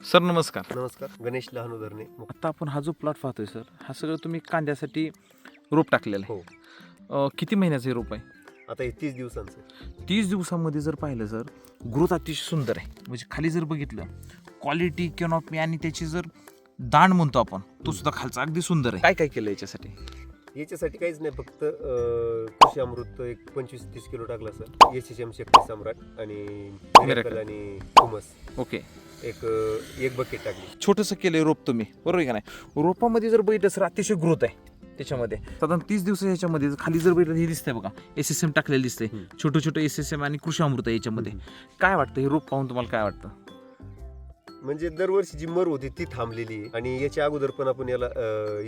Sir नमस्कार. नमस्कार, गणेश लहानोदरणे. आता आपण हा जो प्लॉट पाहतोय सर, हा सगळं तुम्ही कांद्यासाठी रोप टाकलेलं आहे. किती महिन्याचं हे रोप आहे? आता हे 30 दिवसांचं. 30 दिवसामध्ये जर पाहिलं सर, ग्रोथ अतिशय सुंदर आहे. म्हणजे खाली जर बघितलं, क्वालिटी कॅनॉपी आणि त्याची जर दाण म्हणतो आपण, तो सुद्धा खालचा अगदी सुंदर आहे. काय काय केलं याच्यासाठी? याच्यासाठी काहीच नाही, फक्त कृषी अमृत एक 25-30 किलो टाकला सर. SSM शक्ती सम्राट आणि मिराकल आणि हुमस ओके, एक बकेट टाकली. छोटंसं केलंय रोप तुम्ही, बरोबर आहे का नाही? रोपामध्ये जर बघितलं सर, अतिशय ग्रोथ आहे त्याच्यामध्ये. साधारण 30 दिवस याच्यामध्ये खाली जर बघितलं, हे दिसतंय बघा, SSM टाकलेलं दिसतंय. छोटं छोटं SSM आणि कृषी अमृत आहे याच्यामध्ये. काय वाटतं हे रोप पाहून, तुम्हाला काय वाटतं? म्हणजे दरवर्षी जी मर होती ती थांबलेली आहे. आणि याच्या अगोदर पण आपण याला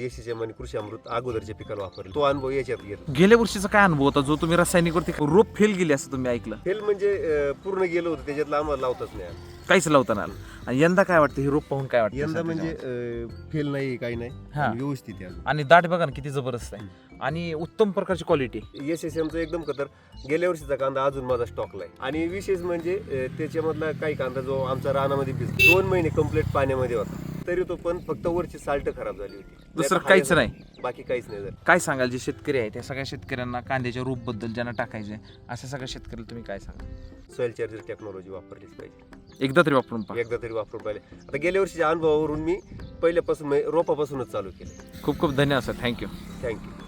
SSM आणि कृषी अमृत अगोदरच्या पिकाला वापरलं. तो अनुभव याच्यात घेतला. गेल्या वर्षीचा काय अनुभव होता जो तुम्ही रासायनिकवरती रोप फेल गेले असं तुम्ही ऐकलं? फेल म्हणजे पूर्ण गेलं होतं, त्याच्यातलं आम्हाला लावताच नाही आलं. काहीच लावताना आलं. आणि यंदा काय वाटतं हे रोप पाहून, काय वाटतं यंदा सर म्हणजे त्याच्यामध्ये? फेल नाही, काही नाही, हा. आणि व्यवस्थित आहे अजून. आणि दाट बघा ना किती जबरदस्त आहे आणि उत्तम प्रकारची क्वालिटी. SSMचं एकदम कतर. गेल्या वर्षीचा कांदा अजून माझा स्टॉकला आहे. आणि विशेष म्हणजे त्याच्यामधला काही कांदा जो आमचा रानामध्ये भिजला 2 महिने कंप्लीट पाण्यामध्ये होता, तरी तो पण फक्त वरची साल्ट खराब झाली होती. दुसरं नाहीतर काहीच हाय नाही. बाकी काहीच नाही झालं. काय सांगाल जे शेतकरी आहे त्या सगळ्या शेतकऱ्यांना कांद्याच्या रोप बद्दल ज्यांना टाकायचे अशा सगळ्या शेतकऱ्याला तुम्ही काय सांगाल? सॉइल चार्जर टेक्नॉलॉजी वापरलीच पाहिजे. एकदा तरी वापरून पहा. एकदा तरी वापरून पाहिले. आता गेल्या वर्षीच्या अनुभवावरून मी पहिल्यापासून रोपापासूनच चालू केलं. खूप खूप धन्यवाद सर. थँक्यू. थँक्यू.